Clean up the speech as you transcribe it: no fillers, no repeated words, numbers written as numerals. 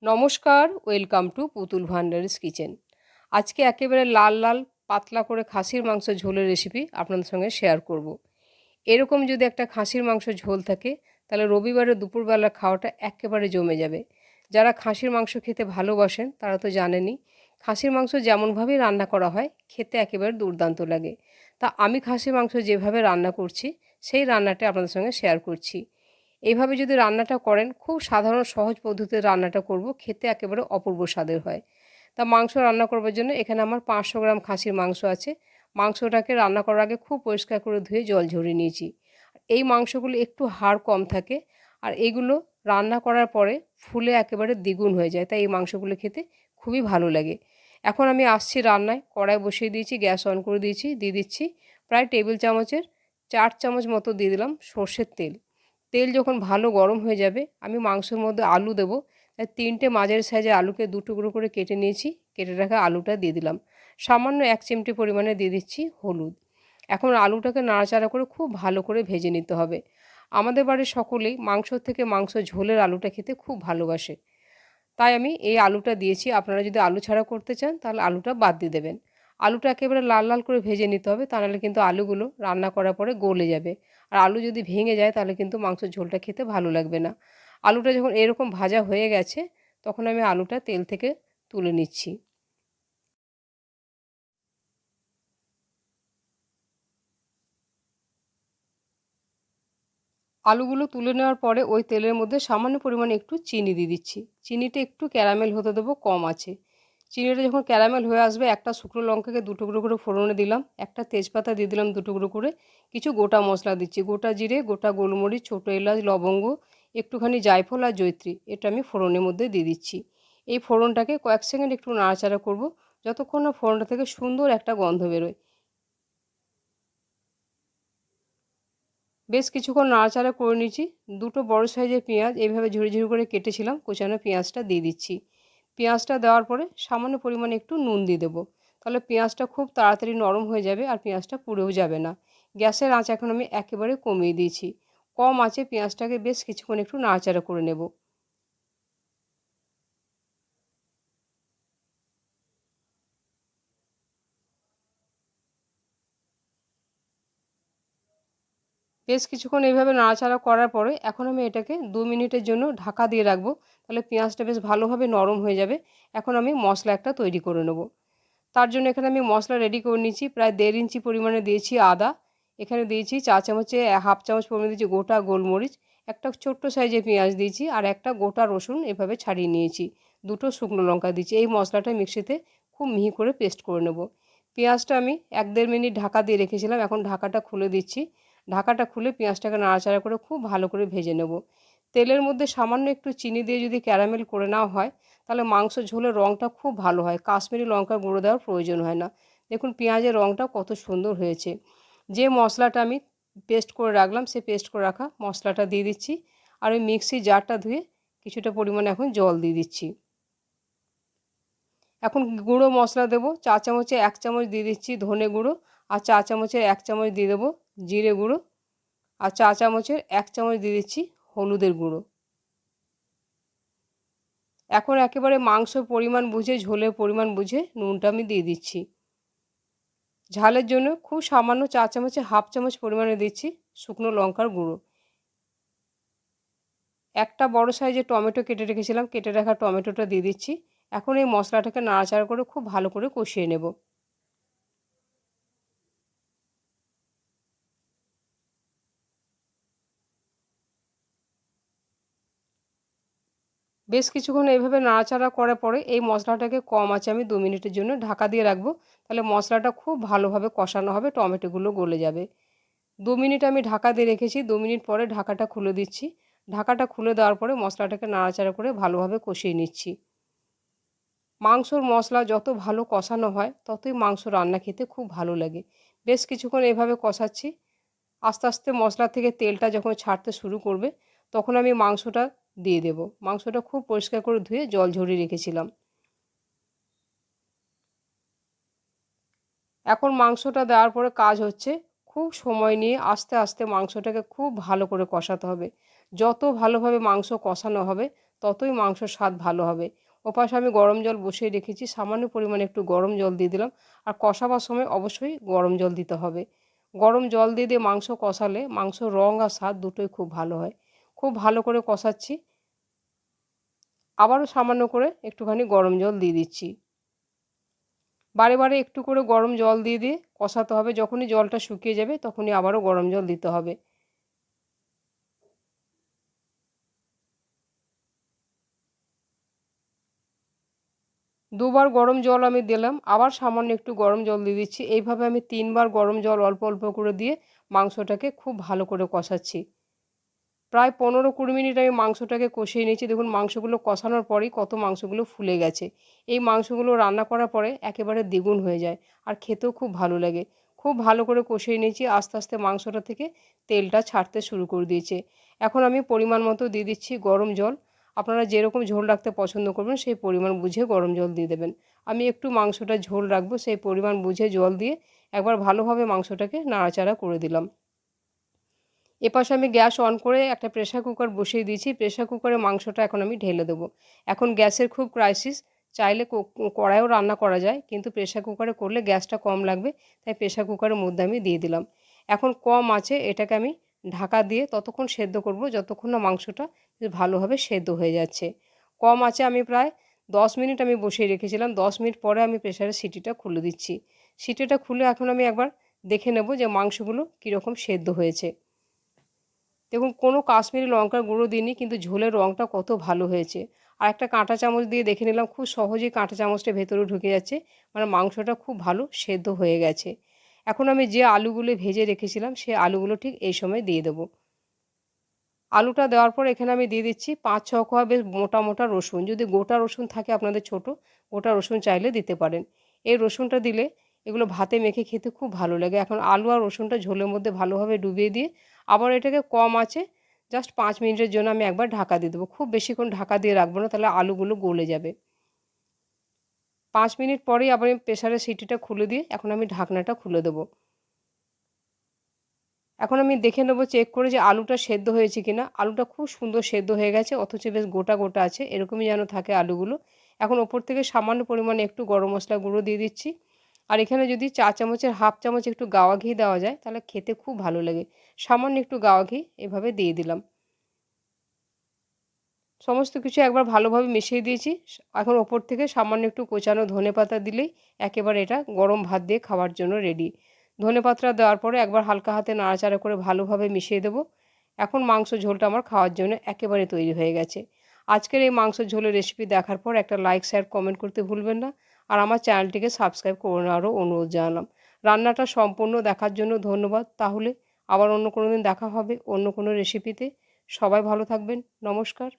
নমস্কার, welcome to পুতুল ভান্ডারিস kitchen. আজকে একেবারে লাল লাল পাতলা করে খাসির মাংস ঝোলের রেসিপি আপনাদের সঙ্গে শেয়ার করব। এরকম যদি একটা খাসির মাংস ঝোল থাকে তাহলে রবিবারে দুপুরবেলা খাওয়াটা একেবারে জমে যাবে। যারা খাসির মাংস খেতে ভালোবাসেন তারা তো জানেনই, খাসির মাংস যেমনভাবেই রান্না করা হয় খেতে একেবারে দুর্দান্ত লাগে। তা আমি খাসির মাংস যেভাবে রান্না করছি সেই রান্নাটা আপনাদের সঙ্গে শেয়ার করছি। এইভাবে যদি রান্নাটা করেন, খুব সাধারণ সহজ পদ্ধতিতে রান্নাটা করব, খেতে একেবারে অপূর্ব স্বাদের হয়। তা মাংস রান্না করবার জন্য এখানে আমার 500 গ্রাম খাসির মাংস আছে। মাংসটাকে রান্না করার আগে খুব পরিষ্কার করে ধুয়ে জল ঝরিয়ে নিয়েছি। এই মাংসগুলো একটু হাড় কম থাকে, আর এইগুলো রান্না করার পরে ফুলে একেবারে দ্বিগুণ হয়ে যায়, তাই এই মাংসগুলো খেতে খুবই ভালো লাগে। এখন আমি আসছি রান্নায়। কড়াই বসিয়ে দিয়েছি, গ্যাস অন করে দিয়েছি, দিয়ে দিচ্ছি প্রায় টেবিল চামচের 4 চামচ মতো দিয়ে দিলাম সর্ষের তেল। তেল যখন ভালো গরম হয়ে যাবে আমি মাংসের মধ্যে আলু দেবো। তাই 3টে মাঝারি সাইজের আলুকে 2 টুকরো করে কেটে নিয়েছি। কেটে রাখা আলুটা দিয়ে দিলাম। সামান্য 1 চিমটি পরিমাণে দিয়ে দিচ্ছি হলুদ। এখন আলুটাকে নাড়াচাড়া করে খুব ভালো করে ভেজে নিতে হবে। আমাদের বাড়ির সকলেই মাংস থেকে মাংস ঝোলের আলুটা খেতে খুব ভালোবাসে, তাই আমি এই আলুটা দিয়েছি। আপনারা যদি আলু ছাড়া করতে চান তাহলে আলুটা বাদ দিয়ে দেবেন। আলুটা একেবারে লাল লাল করে ভেজে নিতে হবে, তা নাহলে কিন্তু আলুগুলো রান্না করার পরে গলে যাবে। আর আলু যদি ভেঙে যায় তাহলে কিন্তু মাংসের ঝোলটা খেতে ভালো লাগবে না। আলুটা যখন এরকম ভাজা হয়ে গেছে তখন আমি আলুটা তেল থেকে তুলে নিচ্ছি। আলুগুলো তুলে নেওয়ার পরে ওই তেলের মধ্যে সামান্য পরিমাণে একটু চিনি দিয়ে দিচ্ছি। চিনিটা একটু ক্যারামেল হতে দেবো কম আছে। চিনিটা যখন ক্যারামেল হয়ে আসবে একটা শুকনো লঙ্কাকে 2 টুকরো করে ফোড়নে দিলাম, একটা তেজপাতা দিয়ে দিলাম 2 টুকরো করে, কিছু গোটা মশলা দিচ্ছি, গোটা জিরে, গোটা গোলমরিচ, ছোটো এলাচ, লবঙ্গ, একটুখানি জায়ফল আর জয়িত্রী, এটা আমি ফোড়নের মধ্যে দিয়ে দিচ্ছি। এই ফোড়নটাকে কয়েক সেকেন্ড একটু নাড়াচাড়া করব যতক্ষণ না ফোড়নটা থেকে সুন্দর একটা গন্ধ বেরোয়। বেশ কিছুক্ষণ নাড়াচাড়া করে নিয়েছি। 2টো বড় সাইজের পেঁয়াজ এইভাবে ঝুড়ি ঝুড়ি করে কেটেছিলাম, কুচানো পেঁয়াজটা দিয়ে দিচ্ছি। পেঁয়াজটা দেওয়ার পরে সামান্য পরিমাণে একটু নুন দিয়ে দেবো, তাহলে পেঁয়াজটা খুব তাড়াতাড়ি নরম হয়ে যাবে আর পেঁয়াজটা পুড়েও যাবে না। গ্যাসের আঁচ এখন আমি একেবারে কমিয়ে দিয়েছি। কম আঁচে পেঁয়াজটাকে বেশ কিছুক্ষণ একটু নাড়াচাড়া করে নেব। বেশ কিছুক্ষণ এইভাবে নাড়াচাড়া করার পরে এখন আমি এটাকে 2 মিনিটের জন্য ঢাকা দিয়ে রাখবো, তাহলে পেঁয়াজটা বেশ ভালোভাবে নরম হয়ে যাবে। এখন আমি মশলা একটা তৈরি করে নেব। তার জন্য এখানে আমি মশলা রেডি করে নিয়েছি। প্রায় 1.5 ইঞ্চি পরিমাণে দিয়েছি আদা, এখানে দিয়েছি চা চামচে হাফ চামচ পরিমাণে দিয়েছি গোটা গোলমরিচ, একটা ছোট্ট সাইজের পেঁয়াজ দিয়েছি আর একটা গোটা রসুন এভাবে ছাড়িয়ে নিয়েছি, 2টো শুকনো লঙ্কা দিয়েছি। এই মশলাটা মিক্সিতে খুব মিহি করে পেস্ট করে নেব। পেঁয়াজটা আমি 1-1.5 মিনিট ঢাকা দিয়ে রেখেছিলাম, এখন ঢাকাটা খুলে দিচ্ছি। ঢাকাটা খুলে পেঁয়াজটাকে নাড়াচাড়া করে খুব ভালো করে ভেজে নেব। তেলের মধ্যে সামান্য একটু চিনি দিয়ে যদি ক্যারামেল করে নেওয়া হয় তাহলে মাংস ঝোলের রঙটা খুব ভালো হয়, কাশ্মীরি লঙ্কার গুঁড়ো দেওয়ার প্রয়োজন হয় না। দেখুন পেঁয়াজের রঙটা কত সুন্দর হয়েছে। যে মশলাটা আমি পেস্ট করে রাখলাম সেই পেস্ট করে রাখা মশলাটা দিয়ে দিচ্ছি, আর ওই মিক্সির জারটা ধুয়ে কিছুটা পরিমাণে এখন জল দিয়ে দিচ্ছি। এখন গুঁড়ো মশলা দেবো। চা চামচে 1 চামচ দিয়ে দিচ্ছি ধনে গুঁড়ো, আর চা চামচের 1 চামচ দিয়ে দেবো জিরে গুঁড়ো, আর চা চামচের 1 চামচ দিয়ে দিচ্ছি হলুদের গুঁড়ো। এখন একেবারে মাংসর পরিমাণ বুঝে, ঝোলের পরিমাণ বুঝে নুনটা আমি দিয়ে দিচ্ছি। ঝালের জন্য খুব সামান্য চা চামচে হাফ চামচ পরিমাণে দিচ্ছি শুকনো লঙ্কার গুঁড়ো। একটা বড় সাইজের টমেটো কেটে রেখেছিলাম, কেটে রাখা টমেটোটা দিয়ে দিচ্ছি। এখন এই মশলাটাকে নাড়াচাড়া করে খুব ভালো করে কষিয়ে নেব। বেশ কিছুক্ষণ এইভাবে নাড়াচাড়া করার পরে এই মশলাটাকে কম আঁচে আমি 2 মিনিটের জন্য ঢাকা দিয়ে রাখবো, তাহলে মশলাটা খুব ভালোভাবে কষানো হবে, টমেটোগুলো গলে যাবে। 2 মিনিট আমি ঢাকা দিয়ে রেখেছি। 2 মিনিট পরে ঢাকাটা খুলে দিচ্ছি। ঢাকাটা খুলে দেওয়ার পরে মশলাটাকে নাড়াচাড়া করে ভালোভাবে কষিয়ে নিচ্ছি। মাংসর মশলা যত ভালো কষানো হয় ততই মাংস রান্না খেতে খুব ভালো লাগে। বেশ কিছুক্ষণ এভাবে কষাচ্ছি। আস্তে আস্তে মশলা থেকে তেলটা যখন ছাড়তে শুরু করবে তখন আমি মাংসটা দিয়ে দেব। মাংসটা খুব পরিষ্কার করে ধুয়ে জল ঝরিয়ে রেখেছিলাম। এখন মাংসটা দেওয়ার পরে কাজ হচ্ছে খুব সময় নিয়ে আস্তে আস্তে মাংসটাকে খুব ভালো করে কষাতে হবে। যত ভালোভাবে মাংস কষানো হবে ততই মাংসর স্বাদ ভালো হবে। ওপাশে আমি গরম জল বসিয়ে রেখেছি, সামান্য পরিমাণে একটু গরম জল দিয়ে দিলাম। আর কষাবার সময় অবশ্যই গরম জল দিতে হবে। গরম জল দিয়ে মাংস কষালে মাংসর রং আর স্বাদ দুটোই খুব ভালো হয়। খুব ভালো করে কষাচ্ছি, আবারও সামান্য করে একটুখানি গরম জল দিয়ে দিচ্ছি। বারে বারে একটু করে গরম জল দিয়ে কষাতে হবে। যখনই জলটা শুকিয়ে যাবে তখনই আবারও গরম জল দিতে হবে। দুবার গরম জল আমি দিলাম, আবার সামান্য একটু গরম জল দিয়ে দিচ্ছি। এইভাবে আমি 3বার গরম জল অল্প অল্প করে দিয়ে মাংসটাকে খুব ভালো করে কষাচ্ছি। প্রায় 15-20 মিনিট আমি মাংসটাকে কষিয়ে নিয়েছি। দেখুন মাংসগুলো কষানোর পরেই কত মাংসগুলো ফুলে গেছে। এই মাংসগুলো রান্না করার পরে একেবারে দ্বিগুণ হয়ে যায় আর খেতেও খুব ভালো লাগে। খুব ভালো করে কষিয়ে নিয়েছি, আস্তে আস্তে মাংসটা থেকে তেলটা ছাড়তে শুরু করে দিয়েছে। এখন আমি পরিমাণ মতো দিয়ে দিচ্ছি গরম জল। আপনারা যেরকম ঝোল রাখতে পছন্দ করবেন সেই পরিমাণ বুঝে গরম জল দিয়ে দেবেন। আমি একটু মাংসটা ঝোল রাখবো, সেই পরিমাণ বুঝে জল দিয়ে একবার ভালোভাবে মাংসটাকে নাড়াচাড়া করে দিলাম। এপাশে আমি গ্যাস অন করে একটা প্রেসার কুকার বসিয়ে দিয়েছি। প্রেসার কুকারে মাংসটা এখন আমি ঢেলে দেবো। এখন গ্যাসের খুব ক্রাইসিস, চাইলে কড়াইয়েও রান্না করা যায়, কিন্তু প্রেসার কুকারে করলে গ্যাসটা কম লাগবে, তাই প্রেসার কুকারের মধ্যে আমি দিয়ে দিলাম। এখন কম আঁচে এটাকে আমি ঢাকা দিয়ে ততক্ষণ সেদ্ধ করব যতক্ষণ না মাংসটা ভালোভাবে সেদ্ধ হয়ে যাচ্ছে। কম আঁচে আমি প্রায় 10 মিনিট আমি বসিয়ে রেখেছিলাম। 10 মিনিট পরে আমি প্রেসারের সিটিটা খুলে দিচ্ছি। সিটিটা খুলে এখন আমি একবার দেখে নেব যে মাংসগুলো কীরকম সেদ্ধ হয়েছে। দেখুন কোনো কাশ্মীরি লঙ্কার গুঁড়ো দিইনি, কিন্তু ঝোলের রঙটা কত ভালো হয়েছে। আর একটা কাঁটা চামচ দিয়ে দেখে নিলাম, খুব সহজেই কাঁটা চামচটা ভেতরে ঢুকে যাচ্ছে, মানে মাংসটা খুব ভালো সেদ্ধ হয়ে গেছে। এখন আমি যে আলুগুলো ভেজে রেখেছিলাম সেই আলুগুলো ঠিক এই সময় দিয়ে দেবো। আলুটা দেওয়ার পর এখানে আমি দিয়ে দিচ্ছি 5-6 কোয়া বেশ মোটা মোটা রসুন। যদি গোটা রসুন থাকে আপনাদের ছোট, গোটা রসুন চাইলে দিতে পারেন। এই রসুনটা দিলে এগুলো ভাতে মেখে খেতে খুব ভালো লাগে। এখন আলু আর রসুনটা ঝোলের মধ্যে ভালোভাবে ডুবিয়ে দিয়ে আবার এটাকে কম আঁচে জাস্ট 5 মিনিটের জন্য আমি একবার ঢাকা দিয়ে দেবো। খুব বেশিক্ষণ ঢাকা দিয়ে রাখবো না, তাহলে আলুগুলো গলে যাবে। 5 মিনিট পরেই আবার আমি প্রেসারের সিটিটা খুলে দিয়ে এখন আমি ঢাকনাটা খুলে দেবো। এখন আমি দেখে নেবো চেক করে যে আলুটা সেদ্ধ হয়েছে কিনা। আলুটা খুব সুন্দর সেদ্ধ হয়ে গেছে, অথচ বেশ গোটা গোটা আছে, এরকমই যেন থাকে আলুগুলো। এখন ওপর থেকে সামান্য পরিমাণে একটু গরম মশলা গুঁড়ো দিয়ে দিচ্ছি। আর এখানে যদি চা চামচের হাফ চামচ একটু গাওয়া ঘি দেওয়া যায় তাহলে খেতে খুব ভালো লাগে। সামান্য একটু গাওয়া ঘি এভাবে দিয়ে দিলাম। সমস্ত কিছু একবার ভালোভাবে মিশিয়ে দিয়েছি। এখন ওপর থেকে সামান্য একটু কোচানো ধনেপাতা দিলেই একেবারে এটা গরম ভাত দিয়ে খাওয়ার জন্য রেডি। ধনেপাতাটা দেওয়ার পরে একবার হালকা হাতে নাড়াচাড়া করে ভালোভাবে মিশিয়ে দেবো। এখন মাংস ঝোলটা আমার খাওয়ার জন্য একেবারে তৈরি হয়ে গেছে। আজকের এই মাংস ঝোলের রেসিপি দেখার পর একটা লাইক, শেয়ার, কমেন্ট করতে ভুলবেন না। আর আমার চ্যানেলটিকে সাবস্ক্রাইব করে নেওয়ারও অনুরোধ জানালাম। রান্নাটা সম্পূর্ণ দেখার জন্য ধন্যবাদ। তাহলে আবার অন্য কোনো দিন দেখা হবে অন্য কোনো রেসিপিতে। সবাই ভালো থাকবেন। নমস্কার।